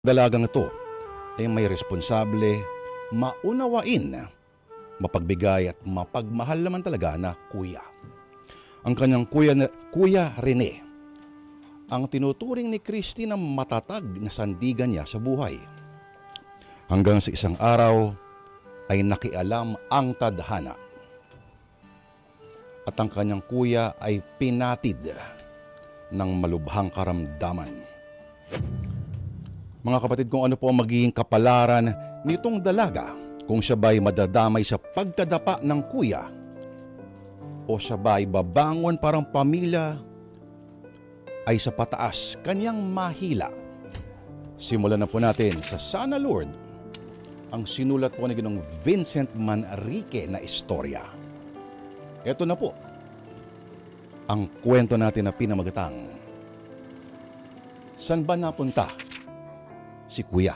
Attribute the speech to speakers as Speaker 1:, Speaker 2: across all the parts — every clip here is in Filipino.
Speaker 1: Dalagang ito ay may responsable, maunawain, mapagbigay at mapagmahal naman talaga na kuya. Ang kanyang Kuya Rene, ang tinuturing ni Christy na matatag na sandigan niya sa buhay. Hanggang sa isang araw ay nakialam ang tadhana. At ang kanyang kuya ay pinatid ng malubhang karamdaman. Mga kapatid, kung ano po ang magiging kapalaran nitong dalaga, kung siya ba'y madadamay sa pagkadapa ng kuya o siya ba'y babangon parang pamilya ay sa pataas kanyang mahila. Simulan na po natin sa Sana Lord, ang sinulat po ni Ginoong Vincent Manrique na istorya. Ito na po ang kwento natin na pinamagatang Saan ba napunta si Kuya?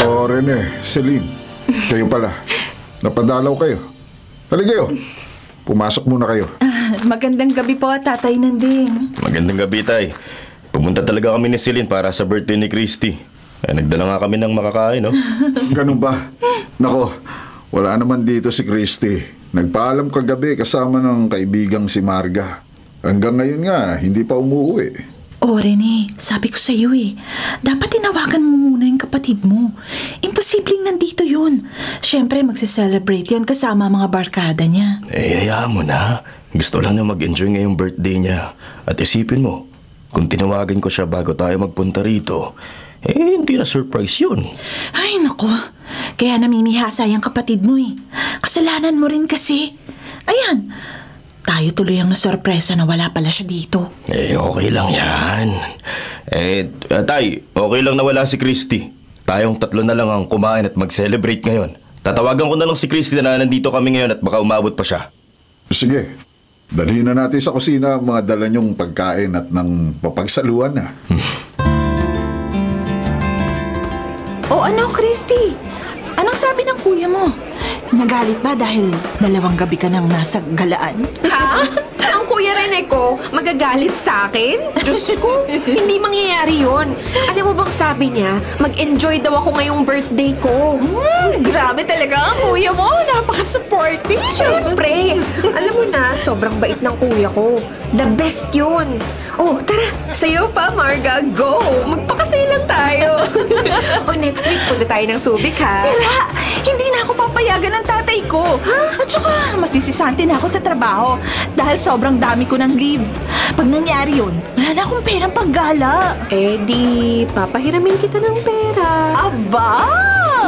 Speaker 2: Oh, Rene, Celine, kayo pala. Napadalaw kayo. Halikayo. Pumasok muna kayo.
Speaker 3: Magandang gabi po, Tatay Nanding.
Speaker 4: Magandang gabi, Tay. Pumunta talaga kami ni Celine para sa birthday ni Christy. Nagdala nga kami ng makakain, no?
Speaker 2: Ganun ba? Nako, wala naman dito si Christy. Nagpaalam kagabi kasama ng kaibigang si Marga. Hanggang ngayon nga, hindi pa umuwi.
Speaker 3: Oh, Rene, sabi ko sa iyo dapat tinawagan mo muna yung kapatid mo. Imposibleng nandito yun. Siyempre, magse-celebrate yan kasama mga barkada niya.
Speaker 4: Hayaan mo na. Gusto lang niya mag-enjoy ngayong birthday niya. At isipin mo, kung tinawagan ko siya bago tayo magpunta rito, hindi na surprise yun.
Speaker 3: Ay, nako. Kaya namimihasa yung kapatid mo Kasalanan mo rin kasi. Ayan, tayo tuloy ang nasorpresa na wala pala siya dito.
Speaker 4: Okay lang yan. Tay, okay lang na wala si Christy. Tayong tatlo na lang ang kumain at mag-celebrate ngayon. Tatawagan ko na lang si Christy na nandito kami ngayon at baka umabot pa siya.
Speaker 2: Sige, dalhin na natin sa kusina ang mga dala niyong pagkain at ng papagsaluan na.
Speaker 3: O ano, Christy? Anong sabi ng kuya mo? Nagalit ba dahil 2 gabi ka nang nasa galaan?
Speaker 5: Ha? Ang Kuya Rene ko magagalit sa akin? Diyos ko, hindi mangyayari yun. Alam mo bang sabi niya, mag-enjoy daw ako ngayong birthday ko.
Speaker 3: Grabe talaga ang kuya mo. Napaka-supportive.
Speaker 5: Siyempre. Alam mo na, sobrang bait ng kuya ko. The best yun. Oh, tara. Sa'yo pa, Marga. Go! Magpakasay lang tayo. Next week, punta tayo ng Subic, ha?
Speaker 3: Sira! Hindi na ako papayagan ng tatay ko. At saka, masisisante na ako sa trabaho dahil sobrang dami ko ng leave. Pag nangyari yun, wala na akong perang panggala.
Speaker 5: Di, papahiramin kita ng pera.
Speaker 3: Aba!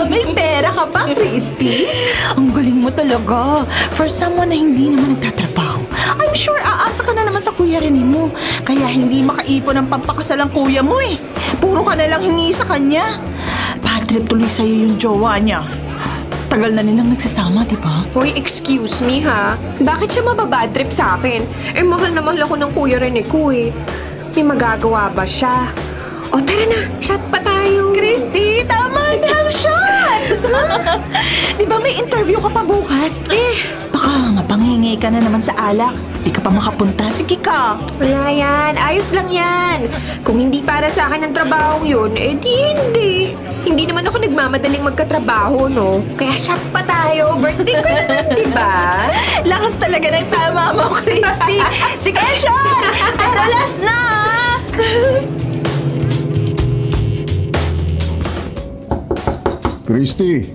Speaker 3: May pera ka pa, Christy? Ang galing mo talaga. For someone na hindi naman nagtatrabaho, I'm sure aasa ka na naman sa Kuya Rene mo. Kaya hindi makaipon ang pampakasal ang kuya mo Puro ka na lang hingi sa kanya. Bad trip tuloy sa'yo yung jowa niya. Tagal na nilang nagsasama, di ba?
Speaker 5: Hoy, excuse me ha. Bakit siya mababad trip sa akin? Mahal na mahal ako ng Kuya Rene ko May magagawa ba siya? O tara na, shot pa tayo.
Speaker 3: Christy, tama na ang shot! Di ba may interview ka pa bukas? Baka mapanghingi ka na naman sa alak. Di ka pa makapunta. Sige ka.
Speaker 5: Wala yan. Ayos lang yan. Kung hindi para sa akin ang trabaho yun, hindi. Hindi naman ako nagmamadaling magkatrabaho, no? Kaya shot pa tayo. Birthday ko naman, di ba?
Speaker 3: Lakas talaga ng tama mo, Christy. Sige, shot! Pero last na!
Speaker 2: Christy,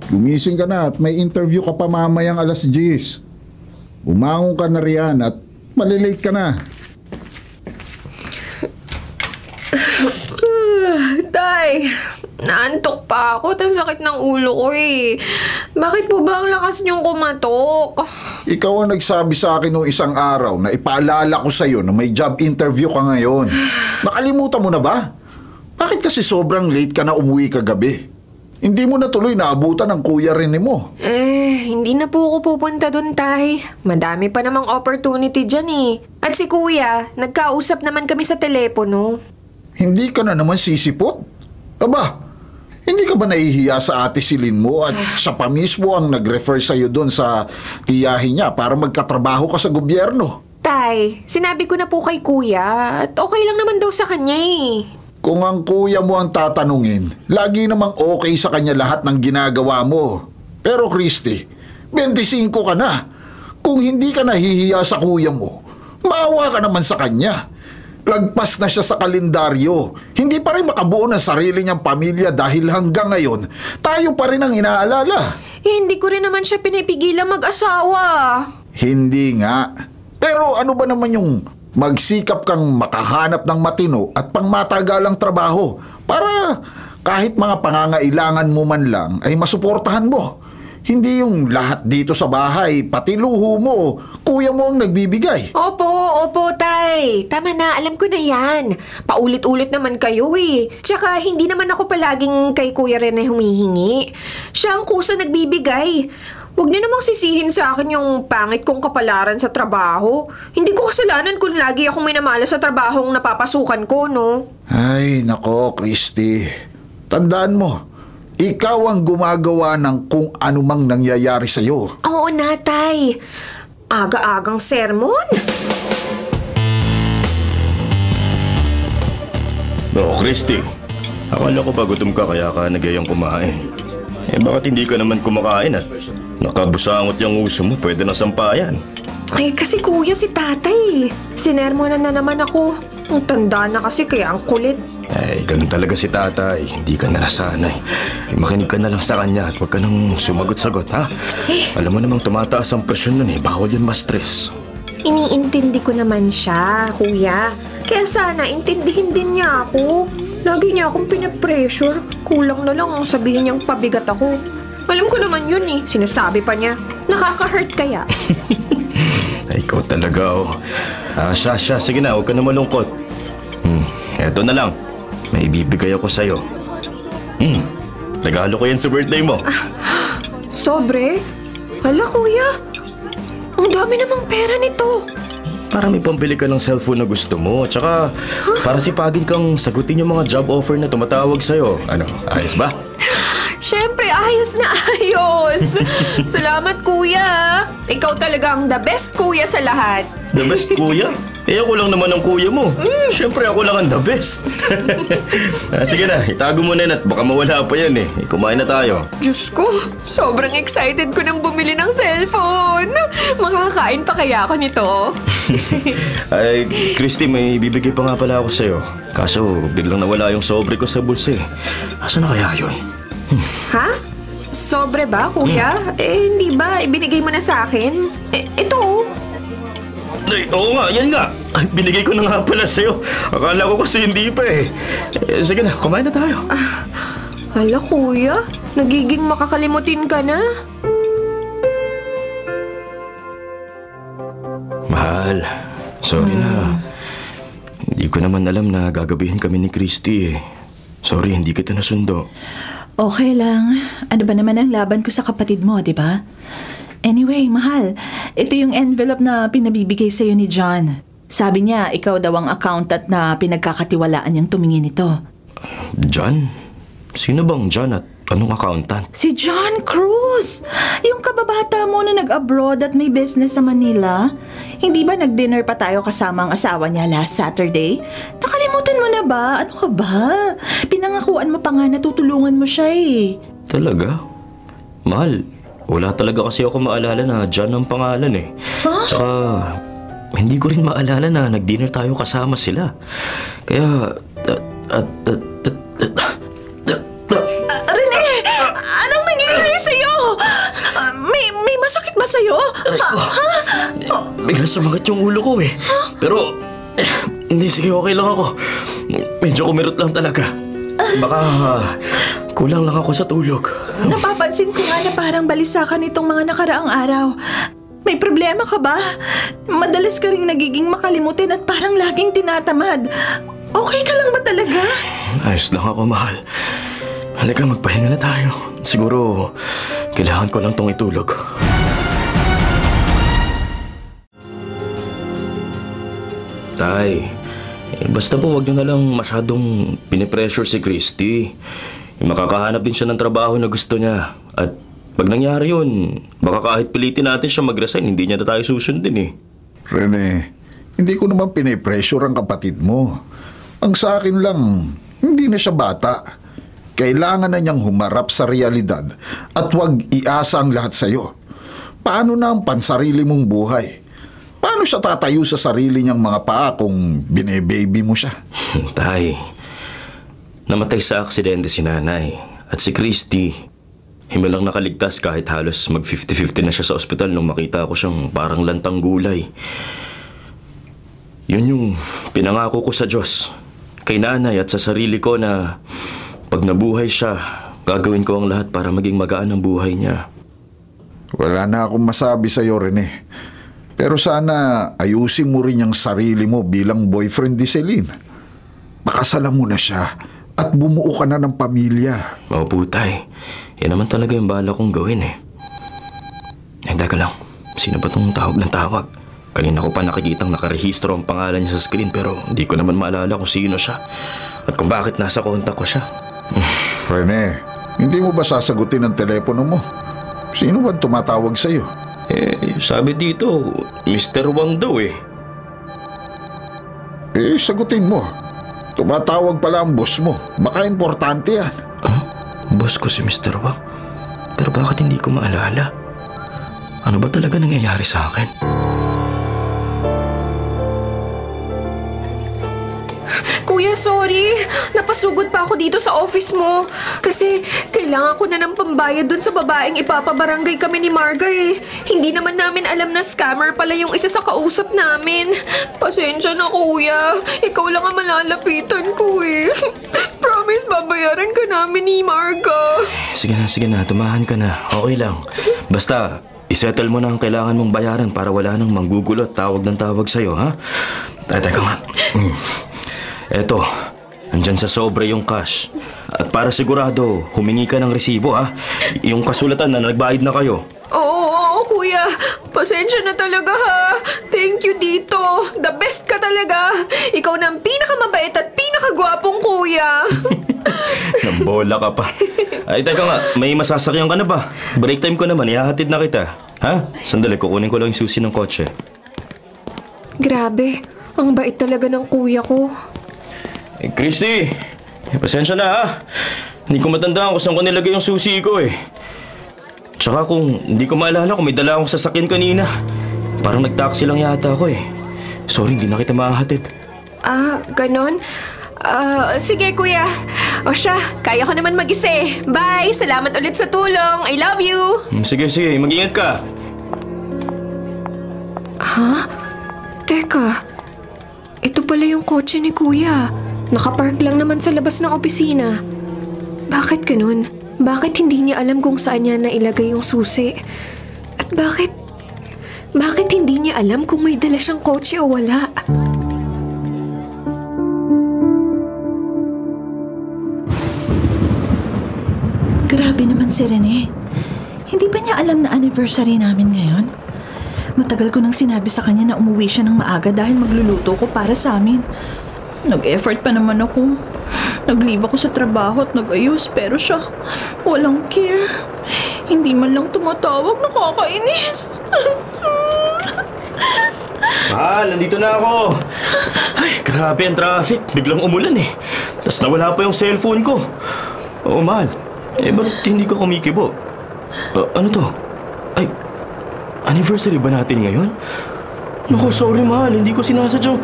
Speaker 2: gumising ka na at may interview ka pa mamayang 10:00. Umangon ka na riyan at malilate ka na.
Speaker 5: Tay, Naantok pa ako. Ang sakit ng ulo ko eh. Bakit po ba ang lakas niyong kumatok?
Speaker 2: Ikaw ang nagsabi sa akin noong isang araw na ipaalala ko sa'yo na may job interview ka ngayon. Nakalimutan mo na ba? Bakit kasi sobrang late ka na umuwi kagabi? Hindi mo na tuloy naabutan ng kuya rin mo.
Speaker 5: Hindi na po ako pupunta dun, Tay. Madami pa namang opportunity dyan eh. At si Kuya, nagkausap naman kami sa telepono.
Speaker 2: Hindi ka na naman sisipot? Aba, hindi ka ba nahihiya sa ate Silin mo at siya pa mismo ang nag-refer sa'yo doon sa tiyahin niya para magkatrabaho ka sa gobyerno?
Speaker 5: Tay, sinabi ko na po kay Kuya at okay lang naman daw sa kanya eh.
Speaker 2: Kung ang kuya mo ang tatanungin, lagi namang okay sa kanya lahat ng ginagawa mo. Pero Christy, 25 ka na. Kung hindi ka nahihiya sa kuya mo, maawa ka naman sa kanya. Lagpas na siya sa kalendaryo. Hindi pa rin makabuo ng sarili niyang pamilya dahil hanggang ngayon, tayo pa rin ang inaalala.
Speaker 5: Hindi ko rin naman siya pinipigilan mag-asawa.
Speaker 2: Hindi nga. Pero ano ba naman yung magsikap kang makahanap ng matino at pangmatagalang trabaho para kahit mga pangangailangan mo man lang ay masuportahan mo. Hindi yung lahat dito sa bahay, pati luho mo, kuya mo ang nagbibigay.
Speaker 5: Opo, Tay. Tama na, alam ko na yan. Paulit-ulit naman kayo eh. Tsaka hindi naman ako palaging kay Kuya Rene humihingi. Siya ang kusa nagbibigay. Huwag niyo namang sisihin sa akin yung pangit kong kapalaran sa trabaho. Hindi ko kasalanan kung lagi akong minamala sa trabahong napapasukan ko, no?
Speaker 2: Ay, nako, Christy. Tandaan mo, ikaw ang gumagawa ng kung anumang nangyayari sa'yo.
Speaker 5: Oo na, Tay. Aga-agang sermon.
Speaker 4: Christy. Akala ko ba gutom ka kaya ka nagyayang kumain. Bakit hindi ka naman kumakain at nakabusangot yung uso mo, pwede na sampayan.
Speaker 5: Ay, kasi Kuya si Tatay. Sinermonan na naman ako. Ang tanda na kasi kaya ang kulit.
Speaker 4: Ay, ganun talaga si Tatay. Hindi ka na nasanay. Makinig ka na lang sa kanya at huwag ka nang sumagot-sagot, ha? Alam mo namang tumataas ang presyon nun eh. Bawal yun ma-stress.
Speaker 5: Iniintindi ko naman siya, Kuya. Kaya sana intindihin din niya ako. Lagi niya akong pinapressure. Kulang na lang ang sabihin niyang pabigat ako. Alam ko naman yun eh. Sinasabi pa niya. Nakaka-hurt kaya.
Speaker 4: Ay, ikaw talaga, oh. Siya. Sige na, huwag ka na malungkot. Eto na lang. May ibibigay ako sa'yo. Regalo ko yan sa birthday mo.
Speaker 5: Sobre? Hala, Kuya. Ang dami namang pera nito.
Speaker 4: Para may pambili ka ng cellphone na gusto mo. Tsaka, para sipagin kang sagutin yung mga job offer na tumatawag sa'yo. Ano, ayos ba?
Speaker 5: Siyempre, ayos na ayos. Salamat, Kuya. Ikaw talaga ang the best kuya sa lahat.
Speaker 4: The best kuya? Ako lang naman ang kuya mo. Siyempre, ako lang ang the best. Sige na, itago mo na yan at baka mawala pa yan eh. Kumain na tayo.
Speaker 5: Diyos ko, sobrang excited ko nang bumili ng cellphone. Makakain pa kaya ako nito?
Speaker 4: Ay, Christy, may bibigay pa nga pala ako sa'yo. Kaso, biglang nawala yung sobre ko sa bulsa eh. Asa na kaya yun?
Speaker 5: Ha? Sobre ba, Kuya? Hindi ba? Ibinigay mo na sa akin? Ito.
Speaker 4: Ay, oo nga, yan nga. Ay, binigay ko na nga pala sa'yo. Akala ko kasi hindi pa eh. Sige na, kumain na tayo.
Speaker 5: Hala, Kuya. Nagiging makakalimutin ka na.
Speaker 4: Mahal, sorry na. Hindi ko naman alam na gagabihin kami ni Christy eh. Sorry, hindi kita nasundo.
Speaker 3: Okay lang. Ano ba naman ang laban ko sa kapatid mo, di ba? Anyway, mahal, ito yung envelope na pinabibigay sa'yo ni John. Sabi niya, ikaw daw ang accountant na pinagkakatiwalaan niyang tumingin ito.
Speaker 4: John? Sino bang John at anong accountant?
Speaker 3: Si John Cruz! Yung kababata mo na nag-abroad at may business sa Manila. Hindi ba nag-dinner pa tayo kasama ang asawa niya last Saturday? Nakalimutan mo na ba? Ano ka ba? Pinangakuan mo pa nga na tutulungan mo siya eh.
Speaker 4: Talaga? Mahal, wala talaga kasi ako maalala na John ang pangalan eh.
Speaker 3: Huh?
Speaker 4: Tsaka, hindi ko rin maalala na nag-dinner tayo kasama sila. Kaya,
Speaker 3: Rene! Anong nangyayari sa'yo? May masakit ba sa'yo?
Speaker 4: Bigla sumagat yung ulo ko eh. Pero, hindi, sige, okay lang ako. Medyo kumirot lang talaga. Baka Kulang lang ako sa tulog.
Speaker 3: Napapansin ko nga na parang balisa ka nitong mga nakaraang araw. May problema ka ba? Madalas ka ring nagiging makalimutin at parang laging tinatamad. Okay ka lang ba talaga?
Speaker 4: Ayos lang ako, mahal. Halika, magpahinga na tayo. Siguro, kailangan ko lang tong itulog. Tay, basta po wag niyo na lang masyadong pinipressure si Christy. Makakahanap din siya ng trabaho na gusto niya. At pag nangyari yun, baka kahit pilitin natin siya mag-resign, hindi niya na tayo susundin eh.
Speaker 2: Rene, hindi ko naman pinipressure ang kapatid mo. Ang sa akin lang, hindi na siya bata. Kailangan na niyang humarap sa realidad at huwag iasa ang lahat sa'yo. Paano na ang pansarili mong buhay? Paano siya tatayo sa sarili niyang mga paa kung bine-baby mo siya?
Speaker 4: Tay, namatay sa aksidente si nanay. At si Christy, himilang nakaligtas kahit halos mag 50-50 na siya sa ospital nung makita ko siyang parang lantang gulay. Yun yung pinangako ko sa Diyos, kay nanay at sa sarili ko na pag nabuhay siya, gagawin ko ang lahat para maging magaan ang buhay niya.
Speaker 2: Wala na akong masabi sa'yo, Rene. Pero sana ayusin mo rin ang sarili mo bilang boyfriend ni Celine. Pakasalan mo na siya at bumuo ka na ng pamilya.
Speaker 4: Opo, tay. Yan naman talaga yung bala kong gawin eh. Teka lang. Sino ba tong tawag ng tawag? Kanina ko pa nakikitang nakarehistro ang pangalan niya sa screen pero di ko naman maalala kung sino siya. At kung bakit nasa kontak ko siya.
Speaker 2: Rene, hindi mo ba sasagutin ang telepono mo? Sino ba tumatawag sa'yo?
Speaker 4: Sabi dito, Mr. Wang daw eh.
Speaker 2: Sagutin mo. Tumatawag pala ang boss mo. Baka importante yan.
Speaker 4: Boss ko si Mr. Wang? Pero bakit hindi ko maalala? Ano ba talaga nangyayari sa akin?
Speaker 5: Kuya, sorry. Napasugod pa ako dito sa office mo. Kasi kailangan ko na ng pambayad dun sa babaeng ipapabarangay kami ni Marga eh. Hindi naman namin alam na scammer pala yung isa sa kausap namin. Pasensya na, kuya. Ikaw lang ang malalapitan ko eh. Promise, babayaran ka namin ni Marga.
Speaker 4: Sige na. Tumahan ka na. Okay lang. Basta, isettle mo na ang kailangan mong bayaran para wala nang manggugulo at tawag ng tawag sa'yo, ha? Teka nga. Eto, andyan sa sobre yung cash. At para sigurado, humingi ka ng resibo ha. Yung kasulatan na nagbayad na kayo.
Speaker 5: Oo, kuya. Pasensya na talaga ha. Thank you dito. The best ka talaga. Ikaw na ang pinakamabait at pinakagwapong kuya.
Speaker 4: Nambola ka pa. Ay, teka nga, may masasakyan ka na ba? Break time ko naman, ihahatid na kita. Ha? Sandali, kukunin ko lang yung susi ng kotse.
Speaker 5: Grabe, ang bait talaga ng kuya ko.
Speaker 4: Christy, pasensya na ha. Hindi ko matandaan kung saan ko nilagay yung susi ko eh. Tsaka kung hindi ko maalala kung may dala akong sasakyan kanina. Parang nag-taxi lang yata ako eh. Sorry, hindi na kita mahahatid.
Speaker 5: Ganon? Sige kuya. O siya, kaya ko naman mag-isa eh. Bye! Salamat ulit sa tulong. I love you!
Speaker 4: Sige, mag-ingat ka.
Speaker 5: Ha? Teka, ito pala yung kotse ni kuya. Nakapark lang naman sa labas ng opisina. Bakit ganun? Bakit hindi niya alam kung saan niya nailagay yung susi? At bakit hindi niya alam kung may dala siyang kotse o wala?
Speaker 3: Grabe naman si Rene. Hindi ba niya alam na anniversary namin ngayon? Matagal ko nang sinabi sa kanya na umuwi siya ng maaga dahil magluluto ko para sa amin. Nag-effort pa naman ako. Nag-leave ako sa trabaho at nag-ayos pero siya, walang care. Hindi man lang tumatawag, nakakainis.
Speaker 4: Mahal, nandito na ako. Ay, grabe ang traffic. Biglang umulan eh. Tapos nawala pa yung cellphone ko. Oo, mahal. Bakit hindi ka kumikibo? Ano to? Ay, anniversary ba natin ngayon? Naku, sorry mahal. Hindi ko sinasadyang.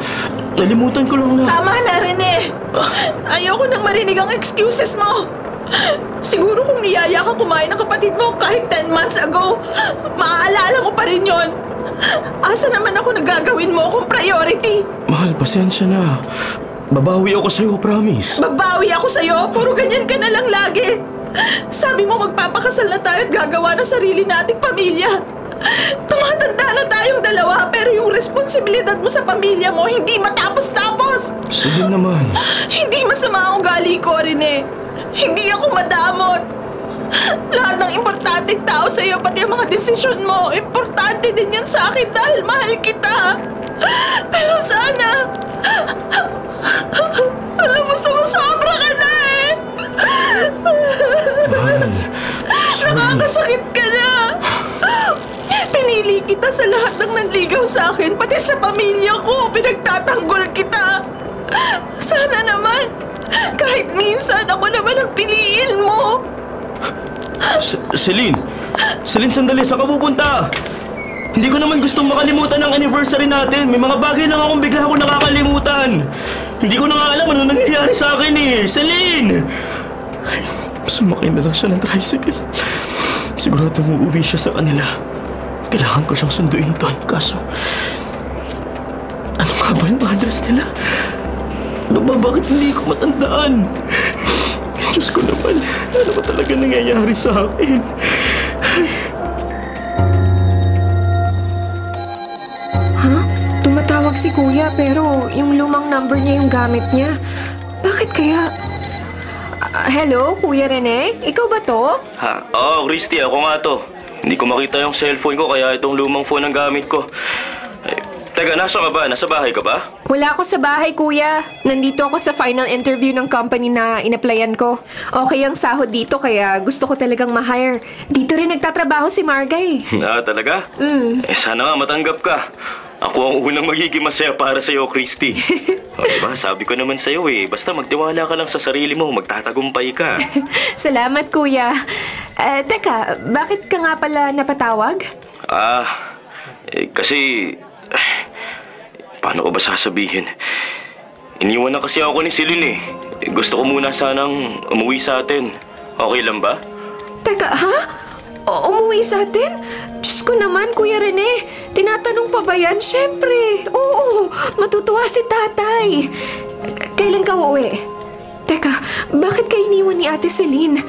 Speaker 4: Nalimutan ko lang na.
Speaker 3: Tama na, Rene. Ayoko nang marinig ang excuses mo. Siguro kung niyaya ka kumain ng kapatid mo kahit 10 months ago, maaalala mo pa rin yon. Asa naman ako nagagawin mo akong priority?
Speaker 4: Mahal, pasensya na. Babawi ako sa'yo, promise.
Speaker 3: Babawi ako sa'yo? Puro ganyan ka na lang lagi. Sabi mo magpapakasal na tayo at gagawa ng sarili nating pamilya. Tumatanda na tayong dalawa pero yung responsibilidad mo sa pamilya mo hindi matapos-tapos.
Speaker 4: Celine naman.
Speaker 3: Hindi masama ang ugali ko, Rene. Hindi ako madamot. Lahat ng importanteng tao sa iyo, pati ang mga desisyon mo, importante din yan sa akin dahil mahal kita. Pero sana, alam mo, sumusobra ka na eh.
Speaker 4: Mahal.
Speaker 3: Nakakasakit ka na. Pinili kita sa lahat ng nanligaw sa akin, pati sa pamilya ko, pinagtatanggol kita. Sana naman, kahit minsan ako naman ang piliin mo.
Speaker 4: Celine! Celine, sandali. Saan ka pupunta? Hindi ko naman gustong makalimutan ang anniversary natin. May mga bagay lang akong bigla ako nakakalimutan. Hindi ko na nga alam ano nangyayari sa akin eh. Celine! Sumakay na lang siya ng tricycle. Sigurado uuwi siya sa kanila. Kailangan ko siyang sunduin doon. Kaso, ano nga ba yung address nila? Ano ba? Bakit hindi ko matandaan? Diyos ko naman, ano ba talaga nangyayari sa akin?
Speaker 5: Ha? Tumatawag si Kuya pero yung lumang number niya yung gamit niya. Bakit kaya? Hello, Kuya Rene? Ikaw ba to?
Speaker 4: Ha? Oo, Christy, ako nga to. Hindi ko makita yung cellphone ko kaya itong lumang phone ang gamit ko. Teka, nasa ka ba? Nasa bahay ka ba?
Speaker 5: Wala ako sa bahay, Kuya. Nandito ako sa final interview ng company na in-applyan ko. Okay ang sahod dito kaya gusto ko talagang ma-hire. Dito rin nagtatrabaho si Marga eh.
Speaker 4: Talaga? Sana nga matanggap ka. Ako ang unang magiging masaya para sa'yo, Christy. Diba, sabi ko naman sa'yo eh, basta magtiwala ka lang sa sarili mo, magtatagumpay ka.
Speaker 5: Salamat, Kuya. Teka, bakit ka nga pala napatawag?
Speaker 4: Kasi... paano ko ba sasabihin? Iniwan na kasi ako ni Celine eh. Gusto ko muna sanang umuwi sa atin. Okay lang ba?
Speaker 5: Teka, ha? Umuwi sa atin? Diyos ko naman, Kuya Rene. Tinatanong pa ba yan? Siyempre. Oo, matutuwa si tatay. Kailan ka uuwi? Teka, bakit ka iniwan ni Ate Celine?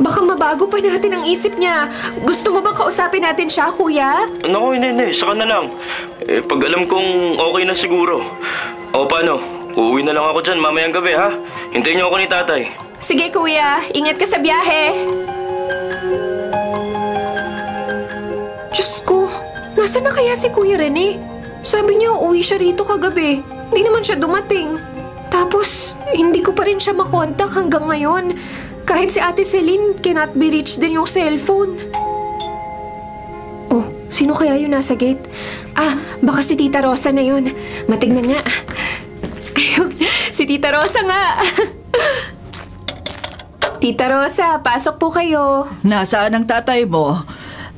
Speaker 5: Baka mabago pa natin ang isip niya. Gusto mo bang kausapin natin siya, Kuya?
Speaker 4: Naku, hindi. Saka na lang. Pag alam kong okay na siguro. O paano? Uuwi na lang ako dyan mamayang gabi, ha? Hintayin niyo ako ni tatay.
Speaker 5: Sige, Kuya. Ingat ka sa biyahe. Diyos ko, nasaan na kaya si Kuya Rene? Sabi niya uuwi siya rito kagabi. Hindi naman siya dumating. Tapos, hindi ko pa rin siya makontak hanggang ngayon. Kahit si Ate Celine, cannot be reached din yung cellphone. Oh, sino kaya yun nasa gate? Baka si Tita Rosa na yun. Matignan nga. Ayun, si Tita Rosa nga. Tita Rosa, pasok po kayo.
Speaker 6: Nasaan ang tatay mo?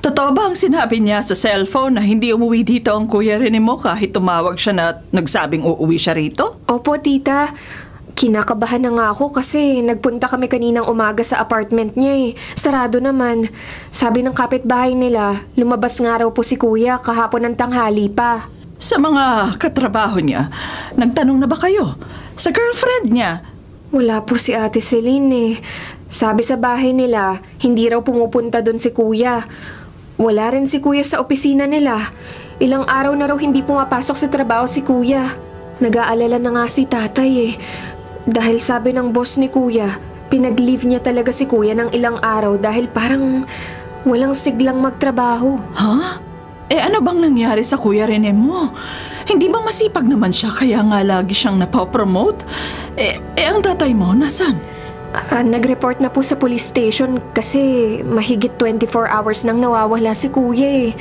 Speaker 6: Totoo ba ang sinabi niya sa cellphone na hindi umuwi dito ang Kuya Rene mo kahit tumawag siya na nagsabing uuwi siya rito?
Speaker 5: Opo, Tita. Kinakabahan na nga ako kasi nagpunta kami kaninang umaga sa apartment niya eh. Sarado naman. Sabi ng kapitbahay nila, lumabas nga raw po si Kuya kahapon ng tanghali pa.
Speaker 6: Sa mga katrabaho niya, nagtanong na ba kayo? Sa girlfriend niya?
Speaker 5: Wala po si Ate Celine eh. Sabi sa bahay nila, hindi raw pumupunta doon si Kuya. Wala rin si Kuya sa opisina nila. Ilang araw na raw hindi pumapasok sa trabaho si Kuya. Nag-aalala na nga si tatay eh. Dahil sabi ng boss ni Kuya, pinag-leave niya talaga si Kuya ng ilang araw dahil parang walang siglang magtrabaho.
Speaker 6: Ha? Ano bang nangyari sa Kuya Rene mo? Hindi ba masipag naman siya kaya nga lagi siyang napopromote? Ang tatay mo, nasan?
Speaker 5: Nag-report na po sa police station kasi mahigit 24 hours nang nawawala si Kuya eh.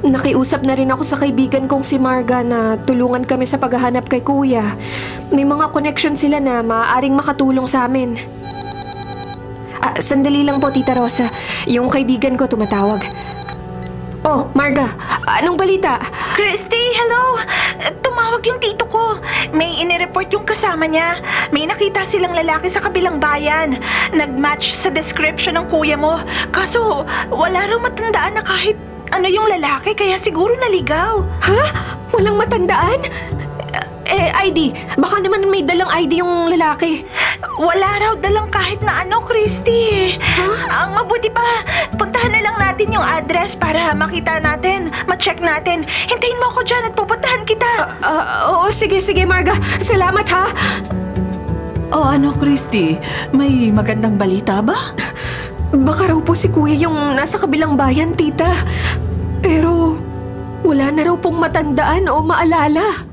Speaker 5: Nakiusap na rin ako sa kaibigan kong si Marga na tulungan kami sa paghahanap kay Kuya. May mga connection sila na maaaring makatulong sa amin. Sandali lang po, Tita Rosa. Yung kaibigan ko tumatawag. Oh, Marga, anong balita?
Speaker 3: Christy, hello! Tumawag yung tito ko. May inireport yung kasama niya. May nakita silang lalaki sa kabilang bayan. Nag-match sa description ng kuya mo. Kaso, wala raw matandaan na kahit ano yung lalaki, kaya siguro naligaw.
Speaker 5: Ha? Walang matandaan? ID. Baka naman may dalang ID yung lalaki.
Speaker 3: Wala raw dalang kahit na ano, Christy. Ang mabuti pa, puntahan na lang natin yung address para makita natin, ma-check natin. Hintayin mo ako dyan at pupuntahan kita.
Speaker 5: Oo, sige, Marga. Salamat ha.
Speaker 6: O ano, Christy? May magandang balita ba?
Speaker 5: Baka raw po si Kuya yung nasa kabilang bayan, tita. Pero wala na raw pong matandaan o maalala.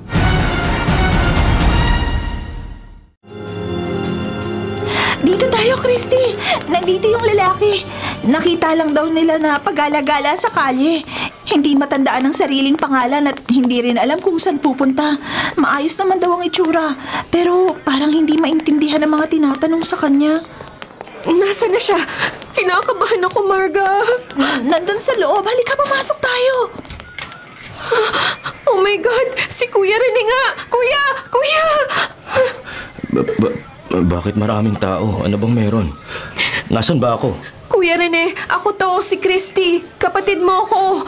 Speaker 3: Dito tayo, Christy. Nandito yung lalaki. Nakita lang daw nila na pagala-gala sa kalye. Hindi matandaan ang sariling pangalan at hindi rin alam kung saan pupunta. Maayos naman daw ang itsura. Pero parang hindi maintindihan ang mga tinatanong sa kanya.
Speaker 5: Nasaan na siya? Kinakabahan ako, Marga.
Speaker 3: Nandun sa loob. Halika, pumasok tayo.
Speaker 5: Oh my God! Si Kuya Rene nga! Kuya!
Speaker 4: Bakit maraming tao? Ano bang meron? Nasaan ba ako?
Speaker 5: Kuya Rene, ako to, si Christy. Kapatid mo ako.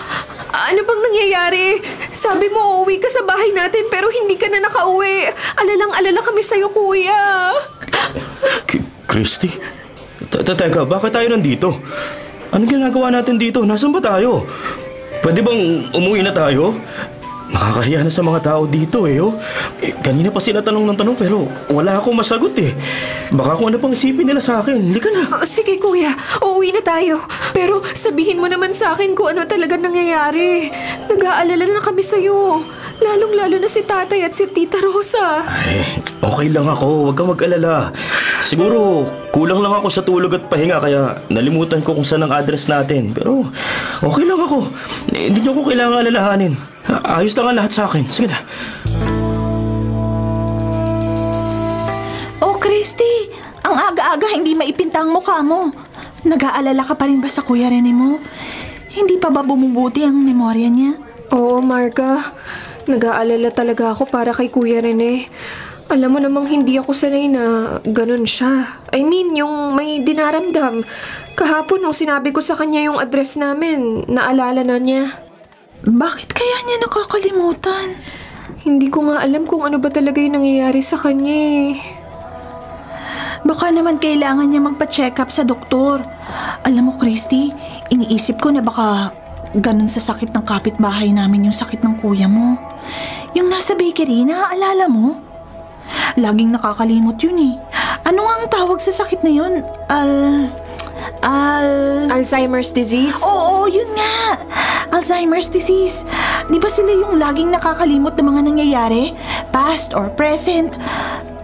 Speaker 5: Ano bang nangyayari? Sabi mo, uuwi ka sa bahay natin pero hindi ka na nakauwi. Alalang-alala kami sa'yo, Kuya.
Speaker 4: Christy? Teka, bakit tayo nandito? Anong ginagawa natin dito? Nasaan ba tayo? Pwede bang umuwi na tayo? Nakakahiya na sa mga tao dito oh. Kanina pa sila tanong ng tanong pero wala akong masagot eh. Baka kung ano pang isipin nila sa akin. Halika na.
Speaker 5: Sige kuya, uuwi na tayo. Pero sabihin mo naman sa akin kung ano talaga nangyayari. Nag-aalala na kami sa'yo. Lalong-lalo na si tatay at si tita Rosa.
Speaker 4: Ay, okay lang ako. Huwag kang mag-alala. Siguro kulang lang ako sa tulog at pahinga kaya nalimutan ko kung saan ang address natin. Pero okay lang ako. Hindi niyo ko kailangan alalahanin. Ayos lang ang lahat sa akin. Sige na.
Speaker 3: Oh, Christy! Ang aga-aga hindi maipintang mukha mo. Nag-aalala ka pa rin ba sa Kuya Rene mo? Hindi pa ba bumubuti ang memorya niya?
Speaker 5: Oo, Marga. Nag-aalala talaga ako para kay Kuya Rene. Alam mo namang hindi ako sanay na ganun siya. I mean, yung may dinaramdam. Kahapon nung sinabi ko sa kanya yung address namin, naalala na niya.
Speaker 3: Bakit kaya niya nakakalimutan?
Speaker 5: Hindi ko nga alam kung ano ba talaga yung nangyayari sa kanya eh.
Speaker 3: Baka naman kailangan niya magpa-check up sa doktor. Alam mo, Christy, iniisip ko na baka ganun sa sakit ng kapitbahay namin yung sakit ng kuya mo. Yung nasa bakery, naaalala mo? Laging nakakalimot yun eh. Ano nga ang tawag sa sakit na yun?
Speaker 5: Alzheimer's disease?
Speaker 3: Oo, yun nga. Alzheimer's disease. Di ba sila yung laging nakakalimot ng mga nangyayari? Past or present?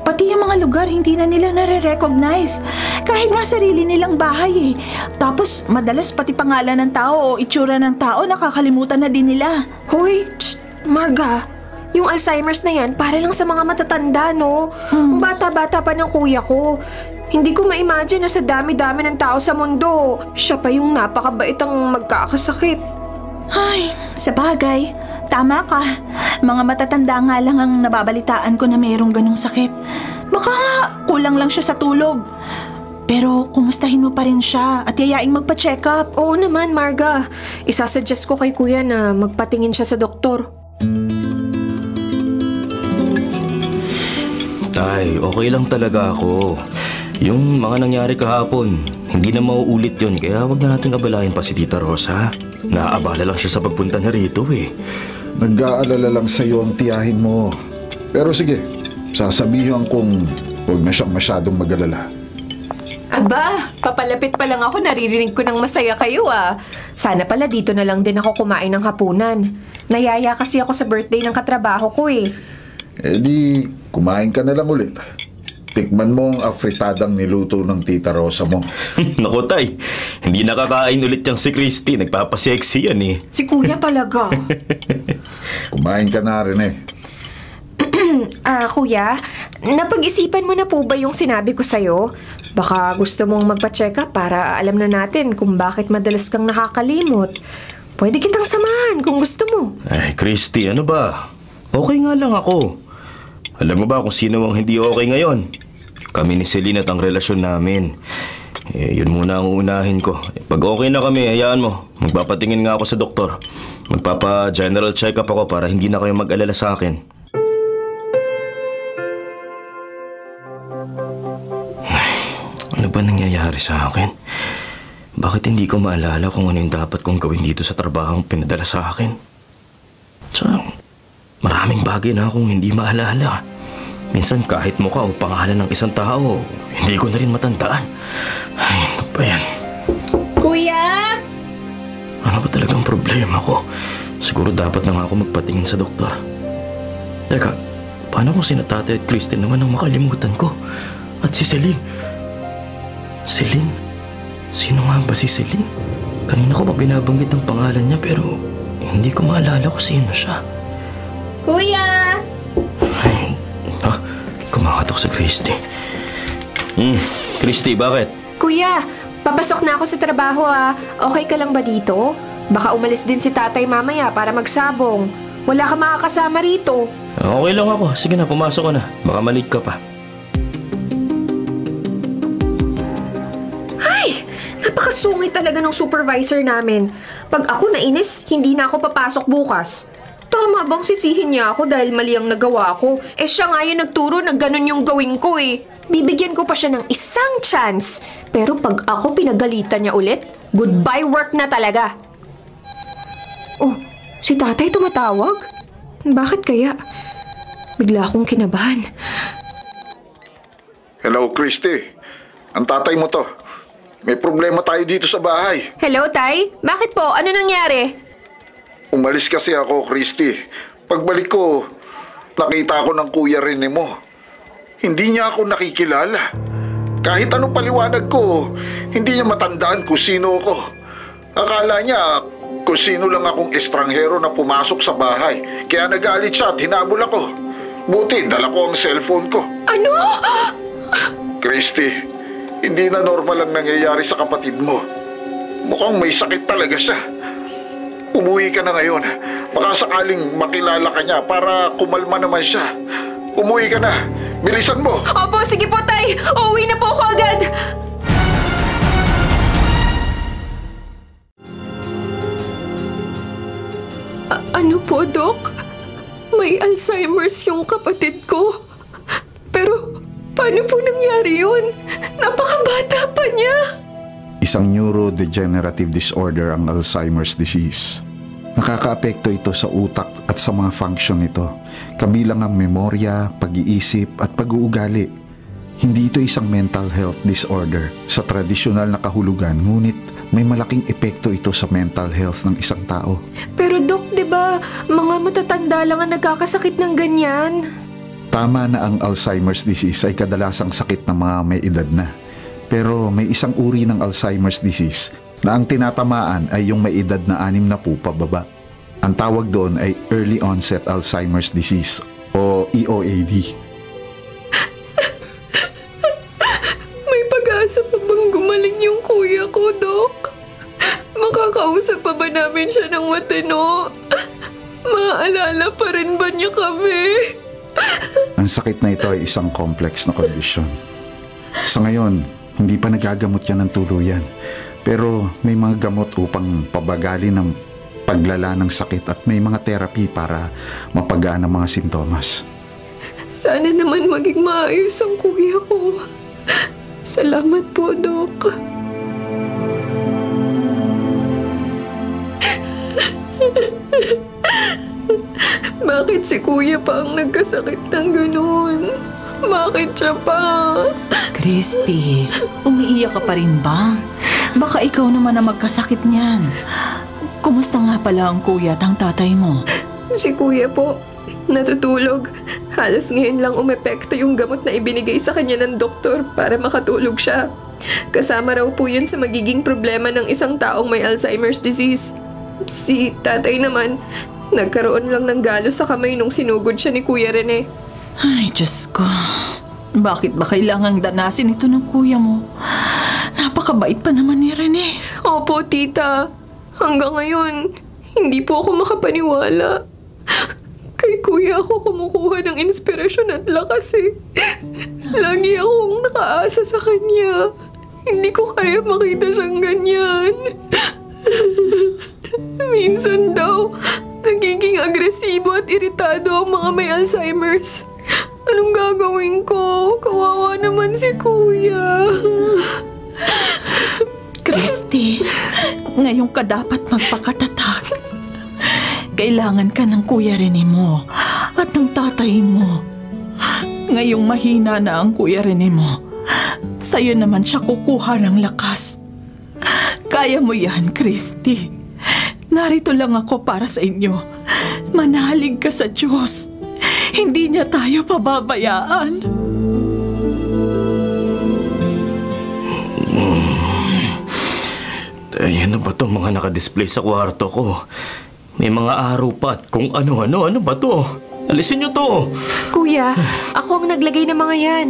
Speaker 3: Pati yung mga lugar hindi na nila nare-recognize. Kahit nga sarili nilang bahay eh. Tapos madalas pati pangalan ng tao o itsura ng tao nakakalimutan na din nila.
Speaker 5: Hoy, Marga, yung Alzheimer's na yan para lang sa mga matatanda, no? Ang bata-bata pa ng kuya ko. Hindi ko ma-imagine na sa dami-dami ng tao sa mundo, siya pa yung napakabait ang magkakasakit.
Speaker 3: Ay, sa bagay, tama ka. Mga matatanda nga lang ang nababalitaan ko na mayroong ganong sakit. Baka nga kulang lang siya sa tulog. Pero kumustahin mo pa rin siya at yayaing magpa-check up.
Speaker 5: Oo naman, Marga. Isasuggest ko kay kuya na magpatingin siya sa doktor.
Speaker 4: Tay, okay lang talaga ako. Yung mga nangyari kahapon, hindi na mauulit yun. Kaya wag na nating abalahin pa si Tita Rosa. Naaabala lang siya sa pagpunta niya rito eh.
Speaker 2: Nag-aalala lang sa'yo ang tiyahin mo. Pero sige, sasabihan kong huwag na siyang masyadong mag-alala.
Speaker 5: Aba, papalapit pa lang ako, naririnig ko ng masaya kayo ah. Sana pala dito na lang din ako kumain ng hapunan. Nayaya kasi ako sa birthday ng katrabaho ko eh.
Speaker 2: Eh di, kumain ka na lang ulit. Tikman mo ang afritadang niluto ng Tita Rosa mo.
Speaker 4: Naku tay, hindi nakakain ulit yung si Christy. Nagpapasexy yan eh.
Speaker 5: Si kuya talaga.
Speaker 2: Kumain ka na rin eh.
Speaker 5: Kuya, napag-isipan mo na po ba yung sinabi ko sa'yo? Baka gusto mong magpa-check up para alam na natin kung bakit madalas kang nakakalimot. Pwede kitang samahan kung gusto mo.
Speaker 4: Ay, Christy, ano ba? Okay nga lang ako. Alam mo ba kung sino ang hindi okay ngayon? Kami ni Celine at ang relasyon namin. Yun muna ang uunahin ko. Pag okay na kami, hayaan mo. Magpapatingin nga ako sa doktor. Magpapa-general check-up ako para hindi na kayo mag-alala sa akin. ba nangyayari sa akin? Bakit hindi ko maalala kung ano yung dapat kong gawin dito sa trabahong pinadala sa akin? Tsaka, maraming bagay na akong hindi maalala. Minsan kahit mukha o pangalan ng isang tao, hindi ko na rin matandaan. Ay, ano ba yan?
Speaker 5: Kuya!
Speaker 4: Ano ba talagang problema ko? Siguro dapat na nga ako magpatingin sa doktor. Teka, paano kung sina Tatay at Christine naman ang makalimutan ko? At si Celine? Celine? Sino nga ba si Celine? Kanina ko pa binabanggit ang pangalan niya pero hindi ko maalala kung sino siya.
Speaker 5: Kuya!
Speaker 4: Ay, kumakatok si Christy. Christy, bakit?
Speaker 5: Kuya, papasok na ako sa trabaho ah. Okay ka lang ba dito? Baka umalis din si tatay mamaya para magsabong. Wala ka makakasama rito.
Speaker 4: Okay lang ako. Sige na, pumasok ka na. Baka malate ka pa.
Speaker 5: Ay! Napakasungit talaga ng supervisor namin. Pag ako nainis, hindi na ako papasok bukas. Tama bang sisihin niya ako dahil mali ang nagawa ko? Eh siya nga yung nagturo na ganun yung gawin ko eh. Bibigyan ko pa siya ng isang chance. Pero pag ako pinagalitan niya ulit, goodbye work na talaga. Oh, si tatay tumatawag? Bakit kaya? Bigla akong kinabahan.
Speaker 2: Hello, Christy. Ang tatay mo to. May problema tayo dito sa bahay.
Speaker 5: Hello, Tay? Bakit po? Ano nangyari?
Speaker 2: Umalis kasi ako, Christy. Pagbalik ko, nakita ko ng kuya Rene mo. Hindi niya ako nakikilala. Kahit anong paliwanag ko, hindi niya matandaan kung sino ako. Akala niya kung sino lang akong estranghero na pumasok sa bahay. Kaya nagalit siya at hinabol ako. Buti, dala ko ang cellphone ko.
Speaker 5: Ano?
Speaker 2: Christy, hindi na normal ang nangyayari sa kapatid mo. Mukhang may sakit talaga siya. Umuwi ka na ngayon. Baka sakaling makilala ka niya para kumalma naman siya. Umuwi ka na. Bilisan mo.
Speaker 5: Opo, sige po, Tay. Uuwi na po ako agad. Ano po, Doc? May Alzheimer's yung kapatid ko. Pero paano po nangyari yun? Napakabata pa niya.
Speaker 2: Isang neurodegenerative disorder ang Alzheimer's disease. Nakakaapekto ito sa utak at sa mga function nito, kabilang ang memorya, pag-iisip at pag-uugali. Hindi ito isang mental health disorder sa tradisyonal na kahulugan, ngunit may malaking epekto ito sa mental health ng isang tao.
Speaker 5: Pero Doc, di ba, mga matatanda lang ang nagkakasakit ng ganyan?
Speaker 2: Tama na ang Alzheimer's disease ay kadalasang sakit ng mga may edad na. Pero may isang uri ng Alzheimer's disease na ang tinatamaan ay yung may edad na 60 pababa. Ang tawag doon ay Early Onset Alzheimer's Disease o EOAD.
Speaker 5: May pag-asa pa bang gumaling yung kuya ko, Doc? Makakausap pa ba namin siya ng matino? Maaalala pa rin ba niya kami?
Speaker 2: Ang sakit na ito ay isang complex na kondisyon. Sa ngayon, hindi pa nagagamot yan ng tuluyan. Pero may mga gamot upang pabagalin ang paglala ng sakit at may mga therapy para mapagaan ang mga sintomas.
Speaker 5: Sana naman maging maayos ang kuya ko. Salamat po, Doc. Bakit si kuya pa ang nagkasakit ng ganun? Bakit siya pa?
Speaker 6: Christy, umiiyak ka pa rin ba? Baka ikaw naman ang magkasakit niyan. Kumusta nga pala ang kuya at ang tatay mo?
Speaker 5: Si kuya po, natutulog. Halos ngayon lang umepekto yung gamot na ibinigay sa kanya ng doktor para makatulog siya. Kasama raw po yun sa magiging problema ng isang taong may Alzheimer's disease. Si tatay naman, nagkaroon lang ng galo sa kamay nung sinugod siya ni Kuya Rene.
Speaker 6: Ay, Diyos ko. Bakit ba kailangang danasin ito ng kuya mo? Napakabait pa naman ni Rene.
Speaker 5: Opo, tita. Hanggang ngayon, hindi po ako makapaniwala. Kay kuya ako kumukuha ng inspirasyon at lakas eh. Lagi akong nakaasa sa kanya. Hindi ko kaya makita siyang ganyan. Minsan daw, nagiging agresibo at iritado ang mga may Alzheimer's. Anong gagawin ko? Kawawa naman si Kuya.
Speaker 6: Christy, ngayon ka dapat magpakatatag. Kailangan ka ng Kuya Rene mo at ng tatay mo. Ngayong mahina na ang Kuya Rene mo, sa'yo naman siya kukuha ng lakas. Kaya mo yan, Christy. Narito lang ako para sa inyo. Manalig ka sa Diyos. Hindi niya tayo pababayaan.
Speaker 4: Ayan na ba itong mga nakadisplay sa kwarto ko? May mga araw pa at kung ano-ano. Ano ba to? Alisin niyo to!
Speaker 5: Kuya, ako ang naglagay ng mga yan.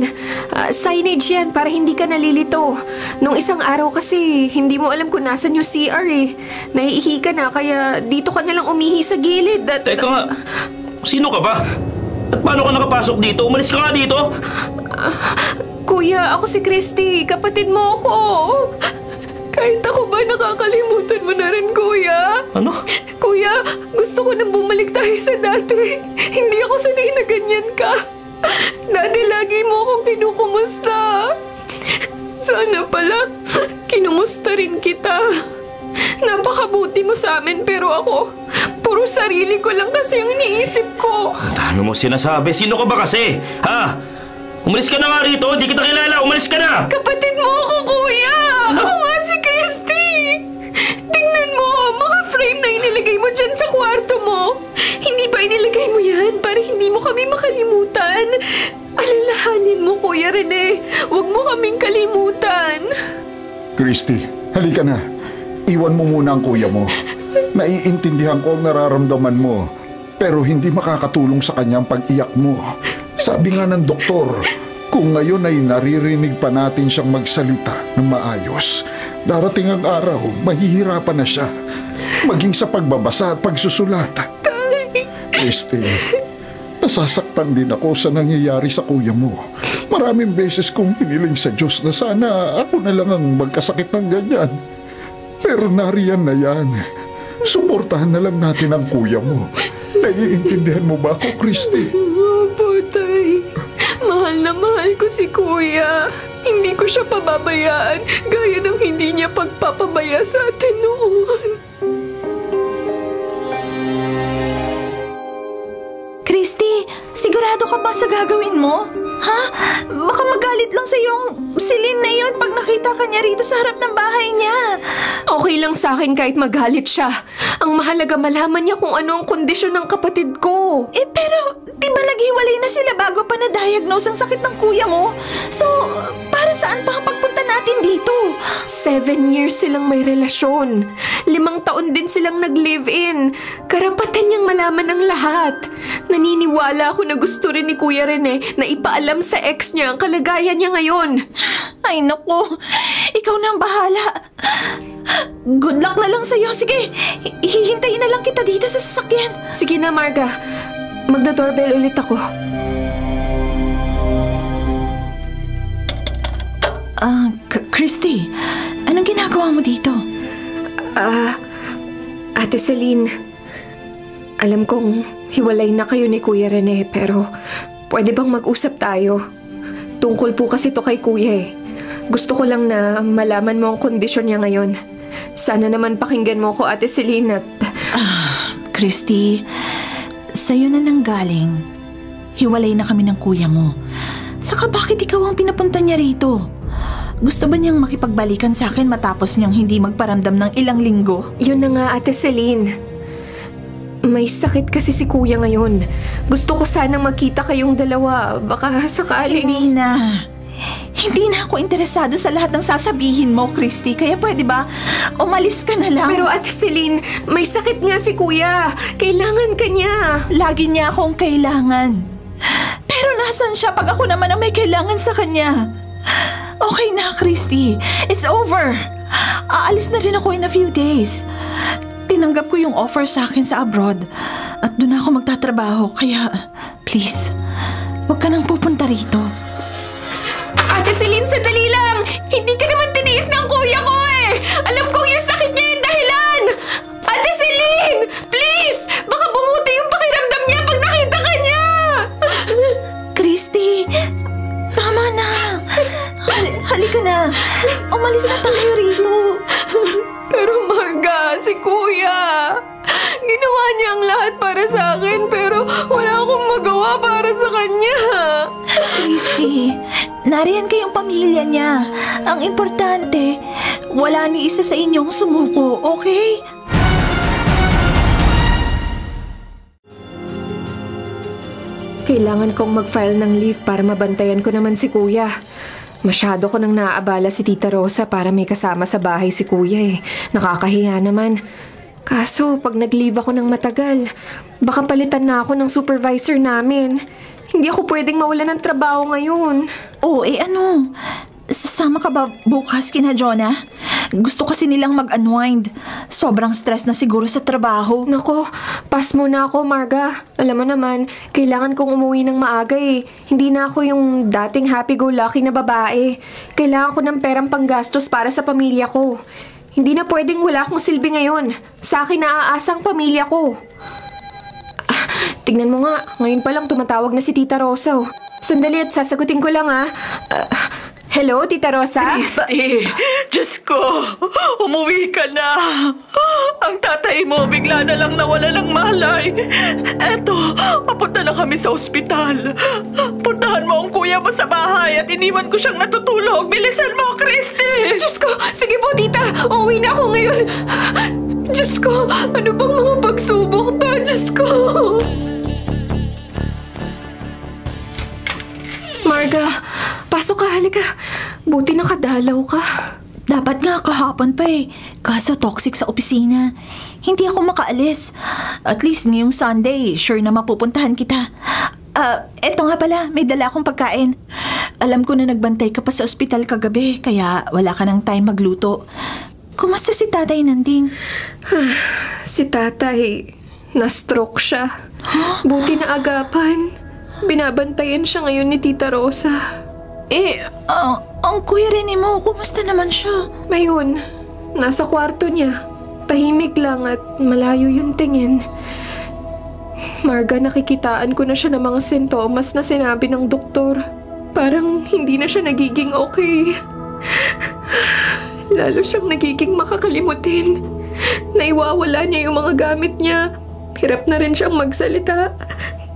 Speaker 5: Signage yan para hindi ka nalilito. Nung isang araw kasi, hindi mo alam kung nasan yung CR eh. Naiihi ka na, kaya dito ka nalang umihi sa gilid. At,
Speaker 4: Teka nga, sino ka ba? At paano ka nakapasok dito? Umalis ka nga dito!
Speaker 5: Kuya, ako si Christy. Kapatid mo ako. Kahit ako ba, nakakalimutan mo na rin, Kuya?
Speaker 4: Ano?
Speaker 5: Kuya, gusto ko nang bumalik tayo sa dati. Hindi ako sanay na ganyan ka. Dati lagi mo akong kinukumusta. Sana pala, kinumusta rin kita. Napakabuti mo sa amin, pero ako, puro sarili ko lang kasi ang iniisip ko.
Speaker 4: Ang dami mo sinasabi. Sino ka ba kasi? Ha? Umalis ka na nga rito. Hindi kita kilala. Umalis ka na!
Speaker 5: Kapatid mo ako, Kuya! Ako nga si Christy! Tingnan mo, mga frame na inilagay mo dyan sa kwarto mo. Hindi ba inilagay mo yan para hindi mo kami makalimutan? Alalahanin mo, Kuya Rene. Huwag mo kaming kalimutan.
Speaker 2: Christy, halika na. Iwan mo muna ang kuya mo. Naiintindihan ko ang nararamdaman mo, pero hindi makakatulong sa kanya ang pag-iyak mo. Sabi nga ng doktor, kung ngayon ay naririnig pa natin siyang magsalita ng maayos, darating ang araw, mahihirapan na siya. Maging sa pagbabasa at pagsusulat. Christy, nasasaktan din ako sa nangyayari sa kuya mo. Maraming beses kong hiniling sa Diyos na sana ako na lang ang magkasakit ng ganyan. Pero nariyan na yan. Suportahan na lang natin ang kuya mo. Naiintindihan mo ba ako, Christy?
Speaker 5: Opo, Tay. Mahal na mahal ko si Kuya. Hindi ko siya pababayaan gaya ng hindi niya pagpapabaya sa atin noon.
Speaker 6: Christy, sigurado ka ba sa gagawin mo? Ha? Baka magalit lang sa yung Celine na yun pag nakita ka niya rito sa harap ng bahay niya.
Speaker 5: Okay lang sa akin kahit magalit siya. Ang mahalaga malaman niya kung ano ang kondisyon ng kapatid ko.
Speaker 6: Pero di ba naghiwalay na sila bago pa na-diagnose ang sakit ng kuya mo? So, para saan pa ang pagpunta natin dito?
Speaker 5: 7 years silang may relasyon. 5 taon din silang nag-live-in. Karapatan niyang malaman ang lahat. Naniniwala ako na gusto rin ni Kuya Rene na ipaalam sa ex niya ang kalagayan niya ngayon.
Speaker 6: Ay naku, ikaw na ang bahala. Good luck na lang sa'yo. Sige, hihintayin na lang kita dito sa sasakyan.
Speaker 5: Sige na, Marga. Magdo-doorbell ulit ako.
Speaker 6: Christy, anong ginagawa mo dito?
Speaker 5: Ate Celine, alam kong hiwalay na kayo ni Kuya Rene, pero pwede bang mag-usap tayo? Tungkol po kasi to kay Kuya eh. Gusto ko lang na malaman mo ang kondisyon niya ngayon. Sana naman pakinggan mo ko, Ate Celine, at...
Speaker 6: Christy, sa'yo na nang galing. Hiwalay na kami ng kuya mo. Saka bakit ikaw ang pinapunta niya rito? Gusto ba niyang makipagbalikan sa akin matapos niyang hindi magparamdam ng ilang linggo?
Speaker 5: Yun na nga, Ate Celine. May sakit kasi si Kuya ngayon. Gusto ko sanang makita kayong dalawa. Baka sakaling...
Speaker 6: Hindi na ako interesado sa lahat ng sasabihin mo, Christy. Kaya pwede ba, umalis ka na lang?
Speaker 5: Pero Ate Celine, may sakit nga si Kuya. Kailangan ka niya.
Speaker 6: Lagi niya akong kailangan. Pero nasan siya pag ako naman ang may kailangan sa kanya? Okay na, Christy. It's over. Aalis na rin ako in a few days. Tinanggap ko yung offer sa akin sa abroad. At doon ako magtatrabaho. Kaya, please, huwag ka nang pupunta rito.
Speaker 5: Ate Celine, sandali lang! Hindi ka naman tiniis ng kuya ko eh! Alam kong yung sakit niya yung dahilan! Ate Celine! Please! Baka bumuti yung pakiramdam niya pag nakita ka niya! Ginawa niya ang lahat para sa akin pero wala akong magawa para sa kanya.
Speaker 6: Christy, nariyan kayong pamilya niya. Ang importante, wala ni isa sa inyong sumuko, okay?
Speaker 5: Kailangan kong mag-file ng leave para mabantayan ko naman si Kuya. Masyado ko nang naaabala si Tita Rosa para may kasama sa bahay si Kuya eh. Nakakahiya naman. Kaso, pag nag-leave ako ng matagal, baka palitan na ako ng supervisor namin. Hindi ako pwedeng mawalan ng trabaho ngayon.
Speaker 6: Oh, ano? Sasama ka ba bukas kina Jonah? Gusto kasi nilang mag-unwind. Sobrang stress na siguro sa trabaho.
Speaker 5: Nako, pass muna ako, Marga. Alam mo naman, kailangan kong umuwi ng maaga eh. Hindi na ako yung dating happy-go-lucky na babae. Kailangan ko ng perang panggastos para sa pamilya ko. Hindi na pwedeng wala akong silbi ngayon. Sa akin naaasa ang pamilya ko. Tignan mo nga, ngayon pa lang tumatawag na si Tita Rosa. Sandali at sasagutin ko lang hello, Tita Rosa?
Speaker 6: Christy, Diyos ko, umuwi ka na. Ang tatay mo bigla na lang nawala ng malay. Eto, papunta na kami sa ospital. Puntahan mo ang kuya mo sa bahay at iniwan ko siyang natutulog. Bilisan mo, Christy!
Speaker 5: Diyos ko, sige po, Tita. Uuwi na ako ngayon. Diyos ko, ano bang mga pagsubok to? Diyos ko! Marga, pasok ka, halika. Buti nakadalaw ka.
Speaker 6: Dapat nga kahapon pa eh. Kaso toxic sa opisina. Hindi ako makaalis. At least ngayong Sunday, sure na mapupuntahan kita. Eto nga pala, may dala akong pagkain. Alam ko na nagbantay ka pa sa ospital kagabi, kaya wala ka ng time magluto. Kumusta si Tatay Nanding?
Speaker 5: Si Tatay, na-stroke siya. Buti na agapan. Binabantayan siya ngayon ni Tita Rosa.
Speaker 6: Ang kuya rin mo, kumusta naman siya?
Speaker 5: Ngayon, nasa kwarto niya. Tahimik lang at malayo yung tingin. Marga, nakikitaan ko na siya ng mga sintomas na sinabi ng doktor. Parang hindi na siya nagiging okay. Lalo siyang nagiging makakalimutin. Naiwawala niya yung mga gamit niya. Hirap na rin siyang magsalita.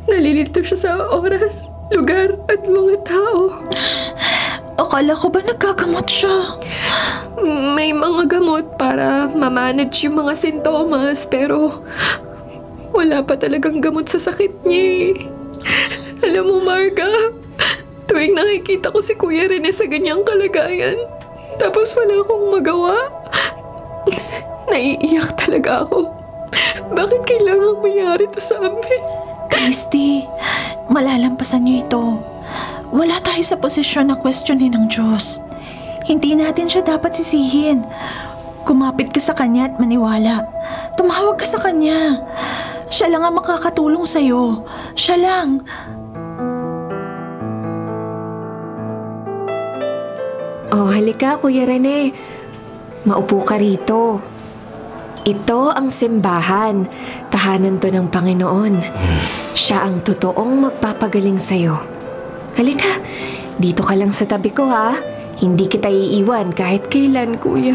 Speaker 5: Nalilito siya sa oras, lugar at mga tao.
Speaker 6: Akala ko ba nagkagamot siya?
Speaker 5: May mga gamot para ma-manage yung mga sintomas pero wala pa talagang gamot sa sakit niya eh. Alam mo, Marga, tuwing nakikita ko si Kuya Rene sa ganyang kalagayan, tapos wala akong magawa, naiiyak talaga ako. Bakit kailangang mayari to sa amin?
Speaker 6: Christy, malalampasan niyo ito. Wala tayo sa posisyon na questionin ng Diyos. Hindi natin siya dapat sisihin. Kumapit ka sa Kanya at maniwala. Tumawag ka sa Kanya. Siya lang ang makakatulong sa'yo. Siya lang.
Speaker 5: Oh, halika, Kuya Rene. Maupo ka rito. Ito ang simbahan. Tahanan to ng Panginoon. Siya ang totoong magpapagaling sa'yo. Halika, dito ka lang sa tabi ko ha. Hindi kita iiwan kahit kailan, Kuya.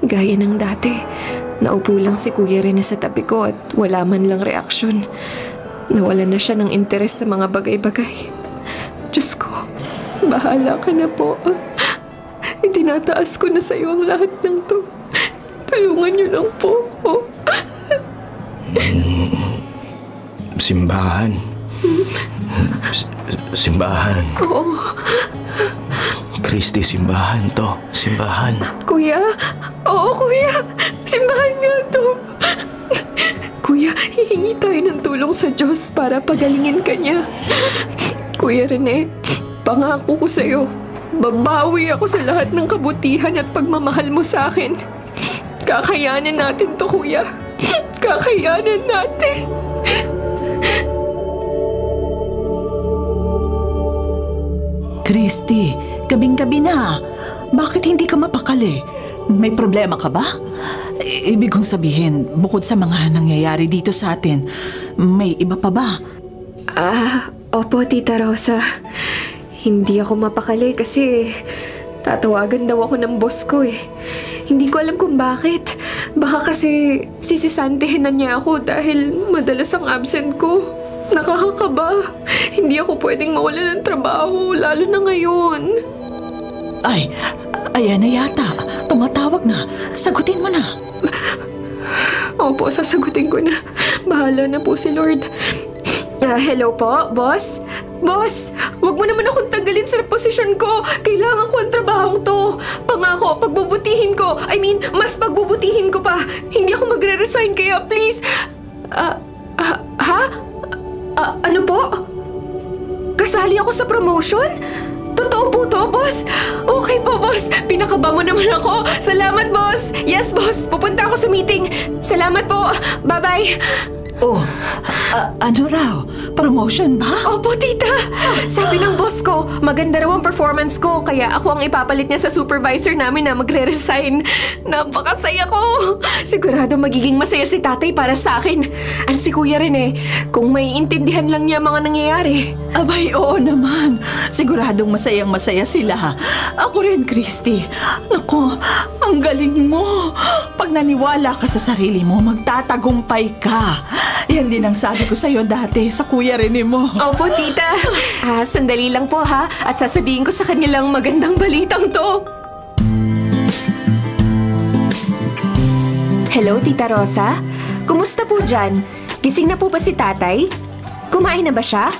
Speaker 5: Gaya ng dati, naupo lang si Kuya Rene sa tabi ko at wala man lang reaksyon. Nawala na siya ng interes sa mga bagay-bagay. Diyos ko, bahala ka na po. Itinataas ko na sa'yo ang lahat ng to. Tulungan niyo lang po ako.
Speaker 4: Simbahan. Simbahan.
Speaker 5: Oo.
Speaker 4: Christy, simbahan to. Simbahan.
Speaker 5: Kuya? Oo, Kuya. Simbahan nga to. Kuya, hihingi tayo ng tulong sa Diyos para pagalingin ka niya. Kuya Rene, pangako ko sa'yo, babawi ako sa lahat ng kabutihan at pagmamahal mo sa akin. Kakayanin natin to, Kuya. Kakayanin natin.
Speaker 6: Christy, gabing-gabi na. Bakit hindi ka mapakali? May problema ka ba? Ibig kong sabihin, bukod sa mga nangyayari dito sa atin, may iba pa ba?
Speaker 5: Opo, Tita Rosa. Hindi ako mapakali kasi tatawagan daw ako ng boss ko eh. Hindi ko alam kung bakit. Baka kasi sisisantihin na niya ako dahil madalas ang absent ko. Nakakakaba. Hindi ako pwedeng mawala ng trabaho, lalo na ngayon.
Speaker 6: Ay, ayan na yata. Tumatawag na. Sagutin mo na.
Speaker 5: Opo, sasagutin ko na. Bahala na po si Lord. Hello po, boss? Boss, wag mo naman akong tanggalin sa posisyon ko. Kailangan ko ang trabahong to. Pangako, pagbubutihin ko. Mas pagbubutihin ko pa. Hindi ako magre-resign kaya please. Ano po? Kasali ako sa promotion? Totoo po to, boss? Okay po, boss. Pinakaba mo naman ako. Salamat, boss. Yes, boss. Pupunta ako sa meeting. Salamat po. Bye-bye.
Speaker 6: Oh, ano raw? Promotion ba?
Speaker 5: Opo, tita. Sabi ng boss ko, maganda raw ang performance ko, kaya ako ang ipapalit niya sa supervisor namin na magre-resign. Napakasaya ko. Sigurado magiging masaya si tatay para sa akin. At si kuya rin kung may intindihan lang niya mga nangyayari.
Speaker 6: Abay, oo naman. Siguradong masayang-masaya sila. Ako rin, Christy. Naku, ang galing mo. Pag naniwala ka sa sarili mo, magtatagumpay ka. Yan din ang sabi ko sa'yo dati sa kuya rin mo.
Speaker 5: Opo, tita. Sandali lang po ha. At sasabihin ko sa kanilang magandang balitang to. Hello, Tita Rosa? Kumusta po dyan? Gising na po ba si tatay? Kumain na ba siya?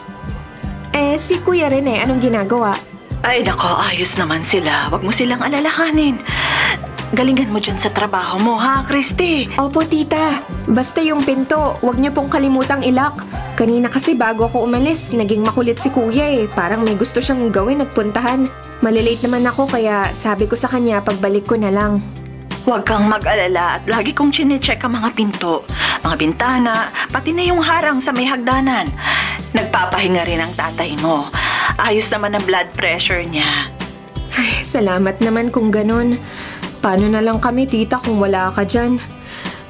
Speaker 5: Si kuya rin anong ginagawa?
Speaker 6: Ay, nako, ayos naman sila. Huwag mo silang alalahanin. Galingan mo dyan sa trabaho mo, ha, Christy?
Speaker 5: Opo, tita. Basta yung pinto, huwag niyo pong kalimutang ilak. Kanina kasi bago ako umalis, naging makulit si kuya Parang may gusto siyang gawin at puntahan. Malilate naman ako kaya sabi ko sa kanya pagbalik ko na lang.
Speaker 6: Huwag kang mag-alala at lagi kong chinecheck ang mga pinto, mga bintana, pati na yung harang sa may hagdanan. Nagpapahinga rin ang tatay mo. Ayos naman ang blood pressure niya.
Speaker 5: Ay, salamat naman kung ganon. Paano na lang kami, tita, kung wala ka dyan?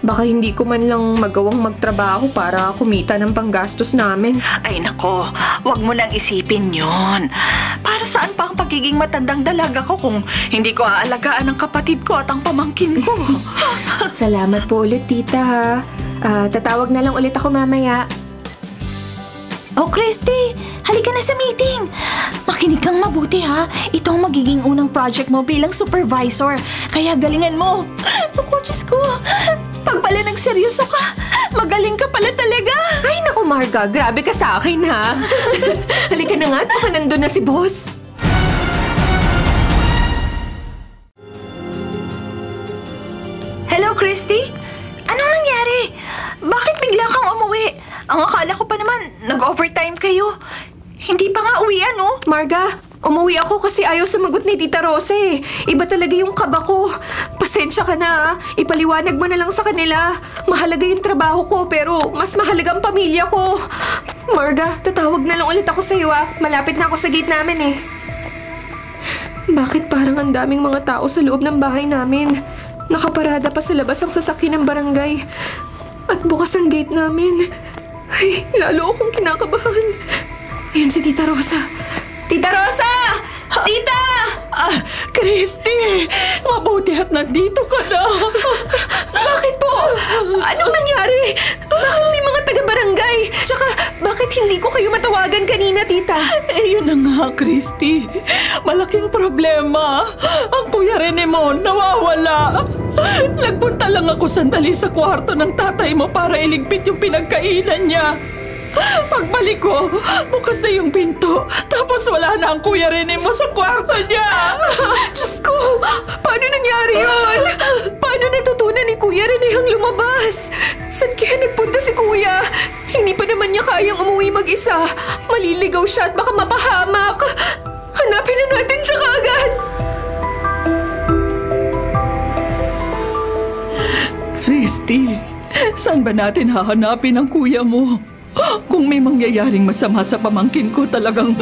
Speaker 5: Baka hindi ko man lang magawang magtrabaho para kumita ng panggastos namin.
Speaker 6: Ay nako, wag mo nang isipin yon. Para saan pa ang pagiging matandang dalaga ko kung hindi ko aalagaan ang kapatid ko at ang pamangkin ko?
Speaker 5: Salamat po ulit, tita, ha. Tatawag na lang ulit ako mamaya.
Speaker 3: Oh, Christy! Halika na sa meeting! Makinig kang mabuti, ha? Ito ang magiging unang project mo bilang supervisor. Kaya galingan mo. Naku, Diyos ko. Pag pala nagseryoso ka, magaling ka pala talaga.
Speaker 5: Ay, naku, Marga. Grabe ka sa akin, ha? Halika na nga at baka nandun na si boss.
Speaker 6: Hello, Christy? Anong nangyari? Bakit bigla kang umuwi? Ang akala ko pa naman, nag-overtime kayo. Hindi pa nga uwian, no?
Speaker 5: Marga, umuwi ako kasi ayaw sumagot ni Tita Rosa Iba talaga yung kaba ko. Pasensya ka na, ha? Ipaliwanag mo na lang sa kanila. Mahalaga yung trabaho ko pero mas mahalaga ang pamilya ko. Marga, tatawag na lang ulit ako sa iyo, ha? Malapit na ako sa gate namin Bakit parang ang daming mga tao sa loob ng bahay namin? Nakaparada pa sa labas ang sasakyan ng barangay. At bukas ang gate namin. Ay, lalo akong kinakabahan. Ayun si Tita Rosa. Tita Rosa! Tita!
Speaker 6: Christy! Mabuti at nandito ka na.
Speaker 5: Bakit po? Anong nangyari? Bakit may mga taga-barangay? Tsaka, bakit hindi ko kayo matawagan kanina, tita?
Speaker 6: Yun na nga, Christy. Malaking problema. Ang kuya Rene mo nawawala. Nagpunta lang ako sandali sa kwarto ng tatay mo para iligpit yung pinagkainan niya. Pagbalik ko, bukas na yung pinto. Tapos wala na ang kuya Rene mo sa kwarto niya.
Speaker 5: Diyos ko! Paano nangyari yun? Paano natutunan ni Kuya Rene ang lumabas? Saan kaya nagpunta si Kuya? Hindi pa naman niya kayang umuwi mag-isa. Maliligaw siya at baka mapahamak. Hanapin na natin siya kaagad.
Speaker 6: Christy, saan ba natin hahanapin ang kuya mo? Kung may mangyayaring masama sa pamangkin ko, talagang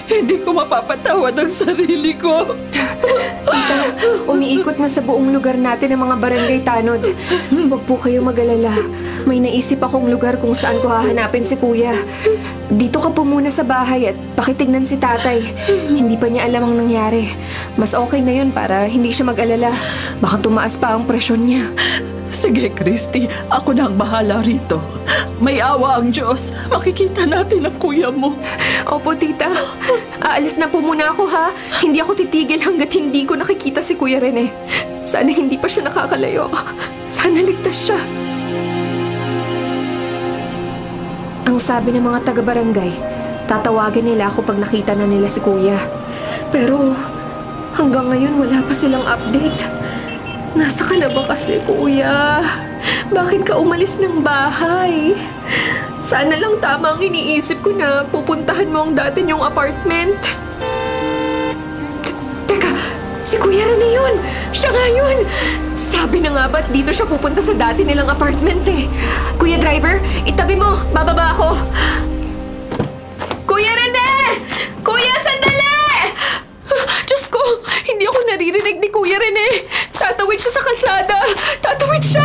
Speaker 6: hindi ko mapapatawad ang sarili ko.
Speaker 5: Tita, umiikot na sa buong lugar natin ang mga barangay tanod. Huwag po kayo mag-alala. May naisip akong lugar kung saan ko hahanapin si Kuya. Dito ka po muna sa bahay at pakitignan si tatay. Hindi pa niya alam ang nangyari. Mas okay na yun para hindi siya mag-alala. Baka tumaas pa ang presyon niya.
Speaker 6: Sige, Christy. Ako na ang bahala rito. May awa ang Diyos. Makikita natin ang kuya mo.
Speaker 5: Opo, tita. Aalis na po muna ako, ha? Hindi ako titigil hanggat hindi ko nakikita si Kuya Rene. Sana hindi pa siya nakakalayo. Sana ligtas siya. Ang sabi ng mga taga-barangay, tatawagan nila ako pag nakita na nila si Kuya. Pero hanggang ngayon wala pa silang update. Nasa ka na ba kasi, Kuya? Bakit ka umalis ng bahay? Sana lang tama ang iniisip ko na pupuntahan mo ang dati niyong apartment. Teka, si Kuya Rene yun! Siya nga yun! Sabi na nga ba't dito siya pupunta sa dati nilang apartment eh? Kuya driver, itabi mo! Bababa ako! Kuya Rene! Kuya, sandali! Diyos ko! Hindi ako naririnig ni Kuya Rene! Tatawid siya sa kalsada! Tatawid siya!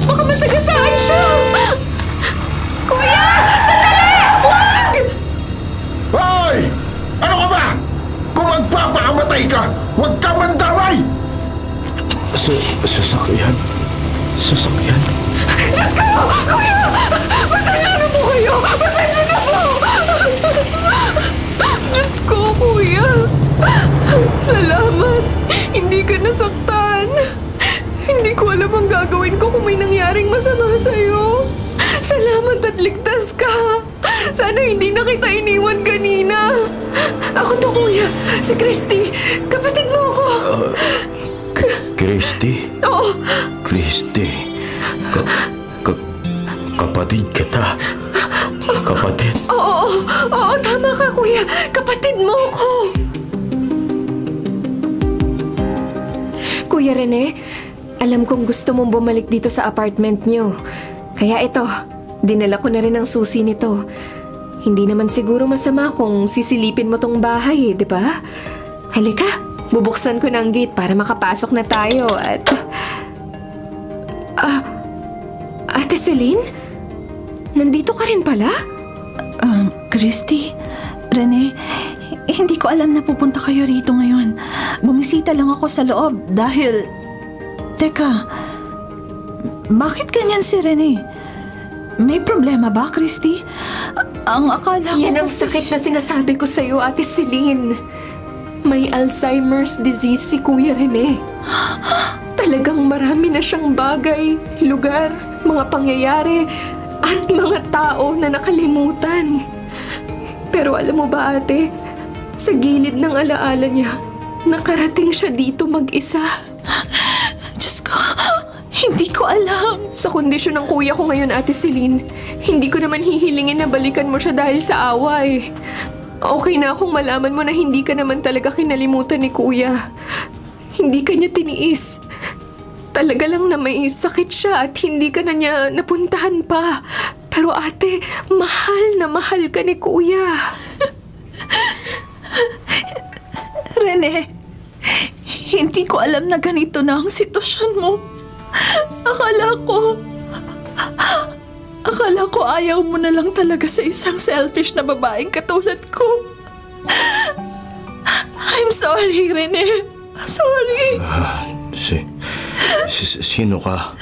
Speaker 5: Baka masagasaan siya! Kuya! Sandali! Wag!
Speaker 2: Hoy! Ano ka ba? Kung magpapakamatay ka, huwag ka mandamay!
Speaker 4: Sasakyan? Sasakyan?
Speaker 5: Diyos ko! Kuya! Pasensya na po kayo! Pasensya na po! Diyos ko, Kuya! Salamat! Hindi ka nasaktan! Hindi ko alam ang gagawin ko kung may nangyaring masama sa'yo. Salamat at ligtas ka! Sana hindi na kita iniwan kanina. Ako to, Kuya. Si Christy. Kapatid mo ako.
Speaker 4: Christy?
Speaker 5: Oo.
Speaker 4: Christy. Kapatid kita. Kapatid.
Speaker 5: Oo, tama ka, Kuya. Kapatid mo ako. Kuya Rene, alam kong gusto mong bumalik dito sa apartment niyo. Kaya ito, dinala ko na rin ang susi nito. Hindi naman siguro masama kung sisilipin mo tong bahay, di ba? Halika, bubuksan ko ng gate para makapasok na tayo at... Ate Celine? Nandito ka rin pala?
Speaker 6: Christy, Rene, hindi ko alam na pupunta kayo rito ngayon. Bumisita lang ako sa loob dahil... Teka, bakit ganyan si Rene? May problema ba, Christy? Ang akala ko...
Speaker 5: Yan ang sakit na sinasabi ko sa'yo, Ate Celine. May Alzheimer's disease si Kuya Rene. Talagang marami na siyang bagay, lugar, mga pangyayari, at mga tao na nakalimutan. Pero alam mo ba, ate, sa gilid ng alaala niya, nakarating siya dito mag-isa.
Speaker 6: Diyos ko, hindi ko alam.
Speaker 5: Sa kondisyon ng kuya ko ngayon, Ate Celine, hindi ko naman hihilingin na balikan mo siya dahil sa away. Okay na akong malaman mo na hindi ka naman talaga kinalimutan ni kuya. Hindi ka niya tiniis. Talaga lang na may sakit siya at hindi ka na niya napuntahan pa. Pero ate, mahal na mahal ka ni kuya.
Speaker 6: Rene, hindi ko alam na ganito na ang sitwasyon mo. Akala ko ayaw mo na lang talaga sa isang selfish na babaeng katulad ko. I'm sorry, Rene. Sorry.
Speaker 4: Sino ka?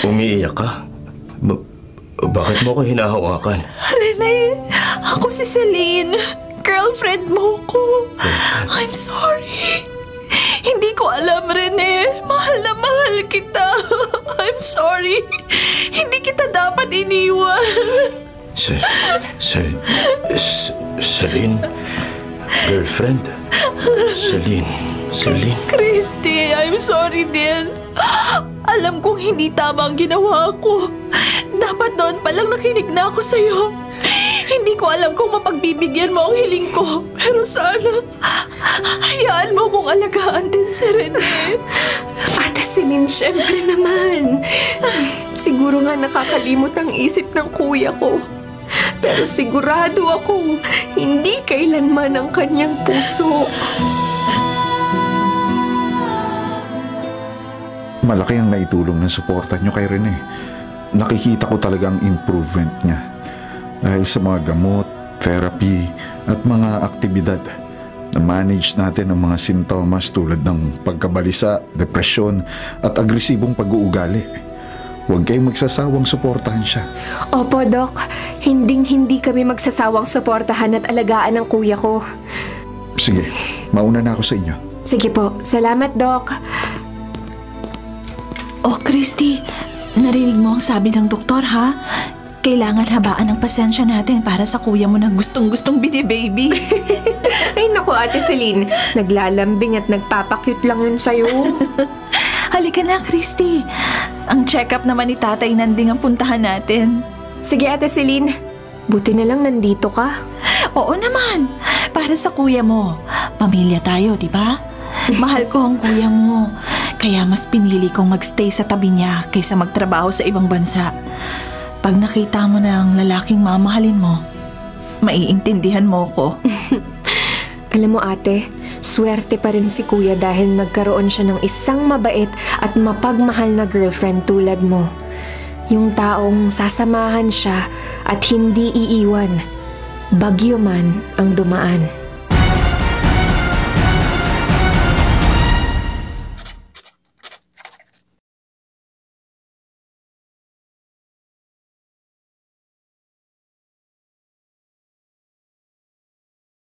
Speaker 4: Umiiyak ka? Bakit mo ko hinahawakan?
Speaker 6: Rene, ako si Celine. Girlfriend mo ko. I'm sorry. Hindi ko alam, Rene. Mahal na mahal kita. I'm sorry. Hindi kita dapat iniwan.
Speaker 4: Celine? Girlfriend? Celine?
Speaker 6: Christy, I'm sorry din. Alam kong hindi tama ang ginawa ko. Dapat noon palang nakinig na ako sa'yo. Hindi ko alam kung mapagbibigyan mo ang hiling ko. Pero sana, hayaan mo kong alagaan din si Rene.
Speaker 5: Ate Celine, syempre naman. Siguro nga nakakalimot ang isip ng kuya ko. Pero sigurado akong hindi kailanman ang kanyang puso.
Speaker 2: Malaki ang naitulong ng suporta niyo kay Rene. Nakikita ko talaga ang improvement niya. Dahil sa mga gamot, therapy, at mga aktibidad. Na-manage natin ang mga sintomas tulad ng pagkabalisa, depresyon at agresibong pag-uugali. Huwag kayong magsasawang suportahan siya.
Speaker 5: Opo, Doc. Hinding-hindi kami magsasawang suportahan at alagaan ng kuya ko.
Speaker 2: Sige, mauna na ako sa inyo.
Speaker 5: Sige po. Salamat, Doc.
Speaker 6: Oh, Christy, narinig mo ang sabi ng doktor, ha? Kailangan habaan ang pasensya natin para sa kuya mo na gustong-gustong bini-baby.
Speaker 5: Ay, naku, Ate Celine. Naglalambing at nagpapakyut lang yun sa'yo.
Speaker 6: Halika na, Christy. Ang check-up naman ni Tatay Nanding ang puntahan natin.
Speaker 5: Sige, Ate Celine. Buti na lang nandito ka.
Speaker 6: Oo naman. Para sa kuya mo. Pamilya tayo, di ba? Mahal ko ang kuya mo. Kaya mas pinili kong magstay sa tabi niya kaysa magtrabaho sa ibang bansa. Pag nakita mo na ang lalaking mamahalin mo, maiintindihan mo ko.
Speaker 5: Alam mo, ate, swerte pa rin si kuya dahil nagkaroon siya ng isang mabait at mapagmahal na girlfriend tulad mo. Yung taong sasamahan siya at hindi iiwan, bagyo man ang dumaan.